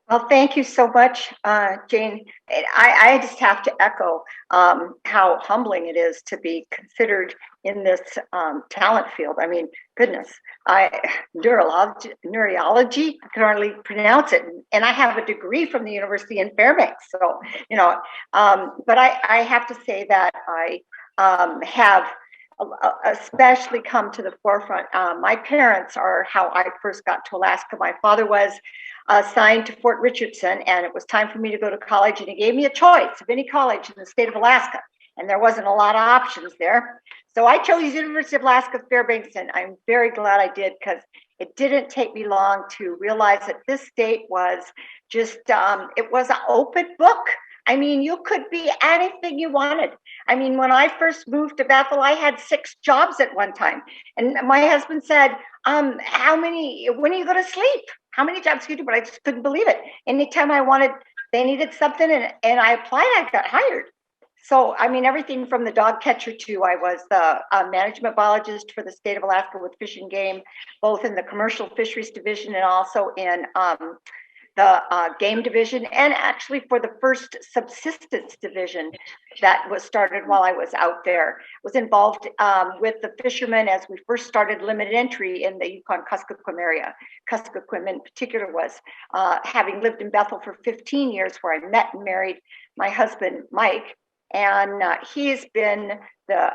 Well, thank you so much, Jane. I just have to echo how humbling it is to be considered in this talent field. I mean, goodness, I neurology, I can hardly pronounce it, and I have a degree from the university in Fairbanks. So, but I have to say that I have especially come to the forefront. My parents are how I first got to Alaska. My father was assigned to Fort Richardson, and it was time for me to go to college. And he gave me a choice of any college in the state of Alaska, and there wasn't a lot of options there. So I chose University of Alaska Fairbanks, and I'm very glad I did because it didn't take me long to realize that this state was just it was an open book. I mean, you could be anything you wanted. I mean, when I first moved to Bethel, I had 6 jobs at one time. And my husband said, how many, when are you going to sleep? How many jobs can you do? But I just couldn't believe it. Anytime I wanted, they needed something and I applied, I got hired. So, I mean, everything from the dog catcher to I was the management biologist for the state of Alaska with Fish and Game, both in the commercial fisheries division and also in the game division, and actually for the first subsistence division that was started while I was out there. Was involved with the fishermen as we first started limited entry in the Yukon-Kuskokwim area. Kuskokwim in particular was having lived in Bethel for 15 years, where I met and married my husband, Mike. And he's been the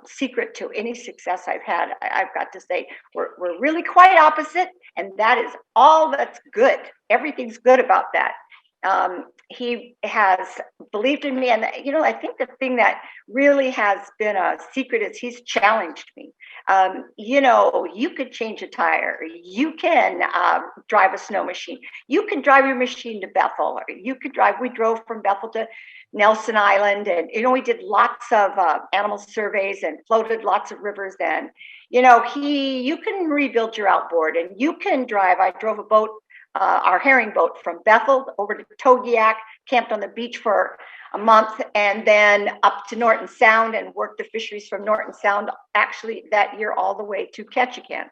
secret to any success I've had. I've got to say, we're really quite opposite, and that is all that's good. Everything's good about that. He has believed in me, and I think the thing that really has been a secret is he's challenged me. You could change a tire, you can drive a snow machine, you can drive your machine to Bethel, or you could drive. We drove from Bethel to Nelson Island, and we did lots of animal surveys and floated lots of rivers. And you can rebuild your outboard, and you can drive. I drove a boat, our herring boat, from Bethel over to Togiak, camped on the beach for a month, and then up to Norton Sound and worked the fisheries from Norton Sound, actually that year all the way to Ketchikan.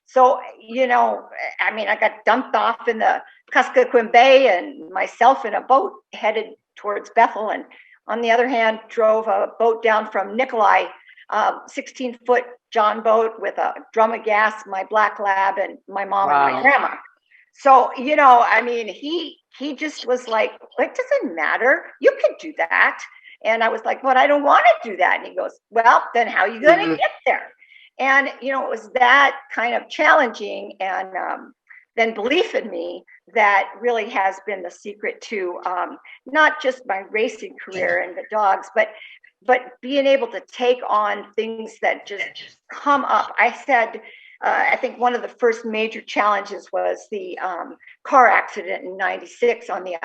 So, I mean, I got dumped off in the Kuskokwim Bay and myself in a boat headed towards Bethel. And on the other hand, drove a boat down from Nikolai, 16-foot John boat with a drum of gas, my black lab, and my mom and my grandma. So, I mean, he just was like, it doesn't matter. You can do that. And I was like, but I don't want to do that. And he goes, well, then how are you going to get there? And, it was that kind of challenging and then belief in me that really has been the secret to not just my racing career and the dogs, but being able to take on things that just come up. I said, I think one of the first major challenges was the car accident in '96 on the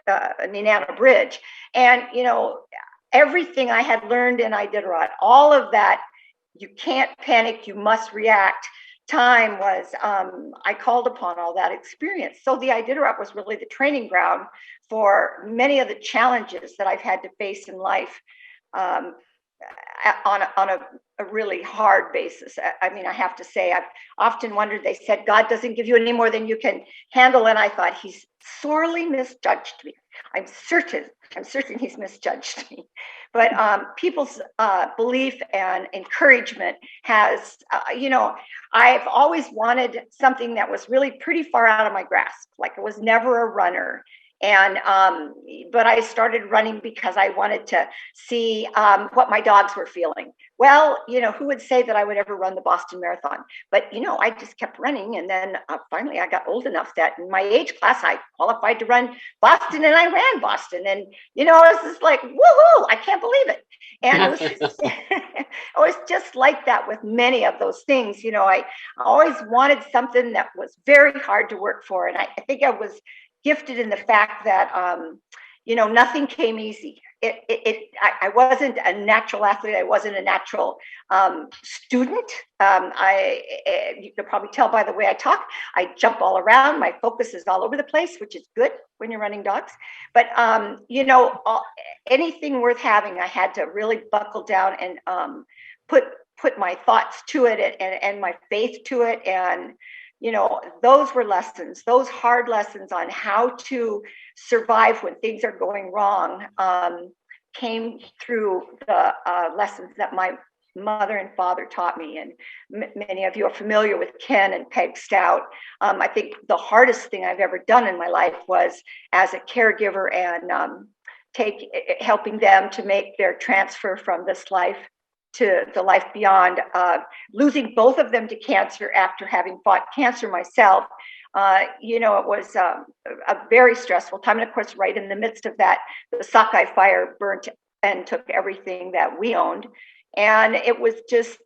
Nenana Bridge. And, everything I had learned in Iditarod, all of that, you can't panic, you must react. Time was, I called upon all that experience. So the Iditarod was really the training ground for many of the challenges that I've had to face in life. On a really hard basis. I mean, I have to say, I've often wondered, they said, God doesn't give you any more than you can handle. And I thought, he's sorely misjudged me. I'm certain he's misjudged me. But people's belief and encouragement has, I've always wanted something that was really pretty far out of my grasp. Like, I was never a runner. And but I started running because I wanted to see what my dogs were feeling. Well, who would say that I would ever run the Boston Marathon? But I just kept running, and then finally I got old enough that in my age class I qualified to run Boston, and I ran Boston. And it was just like, woohoo! I can't believe it. And it was just like that with many of those things. I always wanted something that was very hard to work for, and I think I was gifted in the fact that nothing came easy. I wasn't a natural athlete. I wasn't a natural student. You can probably tell by the way I talk. I jump all around. My focus is all over the place, which is good when you're running dogs. But anything worth having, I had to really buckle down and put my thoughts to it and my faith to it, and those were lessons, those hard lessons on how to survive when things are going wrong, came through the lessons that my mother and father taught me. And many of you are familiar with Ken and Peg Stout. I think the hardest thing I've ever done in my life was as a caregiver and helping them to make their transfer from this life to the life beyond, losing both of them to cancer after having fought cancer myself. It was a very stressful time. And of course, right in the midst of that, the Sockeye fire burnt and took everything that we owned. And it was just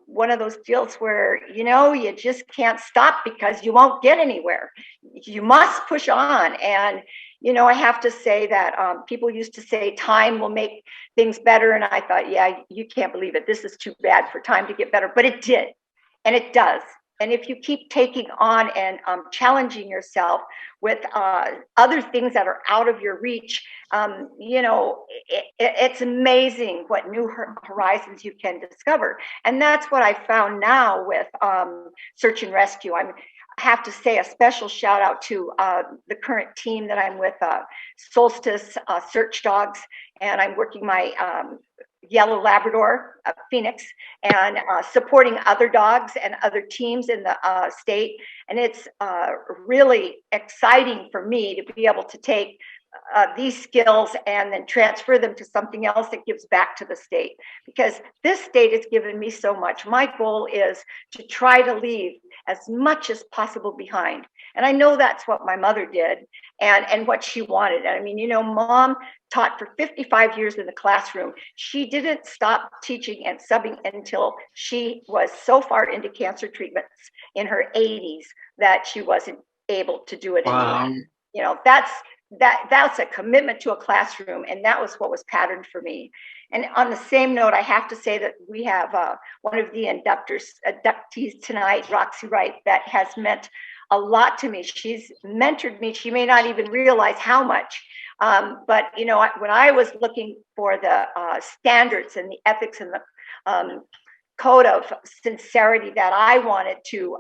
one of those deals where, you just can't stop because you won't get anywhere. You must push on. And, I have to say that people used to say time will make things better. And I thought, yeah, you can't believe it. This is too bad for time to get better. But it did. And it does. And if you keep taking on and challenging yourself with other things that are out of your reach, it's amazing what new horizons you can discover. And that's what I found now with search and rescue. I have to say a special shout out to the current team that I'm with, Solstice Search Dogs, and I'm working my Yellow Labrador, Phoenix, and supporting other dogs and other teams in the state. And it's really exciting for me to be able to take these skills and then transfer them to something else that gives back to the state, because this state has given me so much. My goal is to try to leave as much as possible behind. And I know that's what my mother did and what she wanted. I mean, Mom taught for 55 years in the classroom. She didn't stop teaching and subbing until she was so far into cancer treatments in her 80s that she wasn't able to do it anymore. That's a commitment to a classroom, and that was what was patterned for me. And on the same note, I have to say that we have one of the inductees tonight, Roxy Wright, that has meant a lot to me. She's mentored me. She may not even realize how much. But when I was looking for the standards and the ethics and the code of sincerity that I wanted to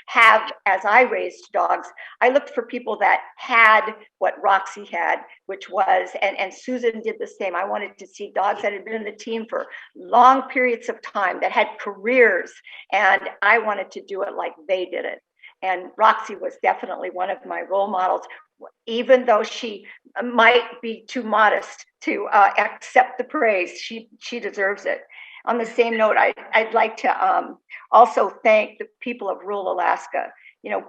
have as I raised dogs, I looked for people that had what Roxy had, which was, and Susan did the same. I wanted to see dogs that had been in the team for long periods of time, that had careers, and I wanted to do it like they did it. And Roxy was definitely one of my role models, even though she might be too modest to accept the praise. She deserves it. On the same note, I'd like to also thank the people of rural Alaska.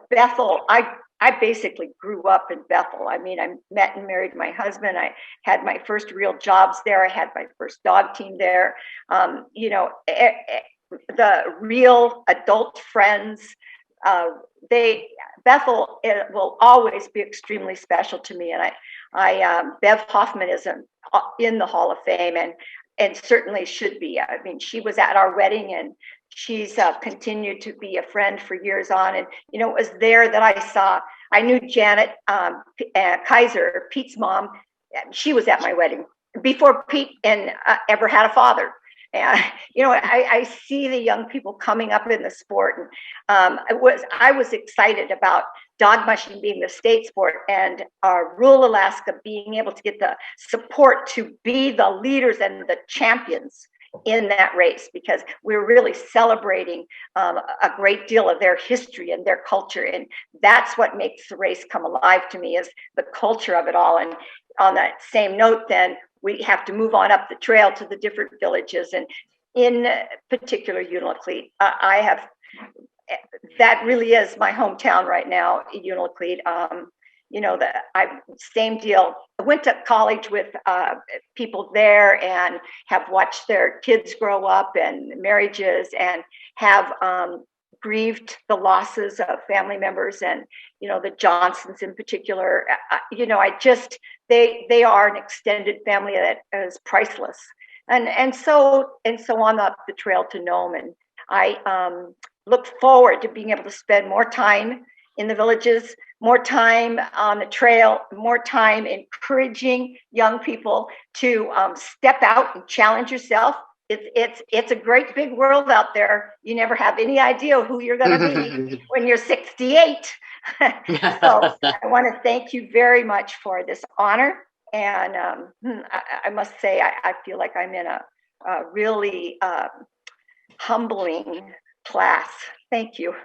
Bethel, I basically grew up in Bethel. I mean, I met and married my husband. I had my first real jobs there. I had my first dog team there. The real adult friends, Bethel will always be extremely special to me. And Bev Hoffman is in the Hall of Fame and certainly should be. I mean, she was at our wedding, and she's continued to be a friend for years on. And, it was there that I knew Janet Kaiser, Pete's mom. She was at my wedding before Pete ever had a father. And, I see the young people coming up in the sport. And I was excited about dog mushing being the state sport and rural Alaska being able to get the support to be the leaders and the champions in that race, because we're really celebrating a great deal of their history and their culture. And that's what makes the race come alive to me, is the culture of it all. And on that same note, then, we have to move on up the trail to the different villages, and in particular, Unalakleet. That really is my hometown right now, Unalakleet. Same deal. I went to college with people there and have watched their kids grow up and marriages, and have grieved the losses of family members, and the Johnsons in particular. They are an extended family that is priceless, and so on up the trail to Nome. And I look forward to being able to spend more time in the villages, more time on the trail, more time encouraging young people to step out and challenge yourself, it's a great big world out there. You never have any idea who you're going to be when you're 68. So I want to thank you very much for this honor. And I must say, I feel like I'm in a really humbling class. Thank you.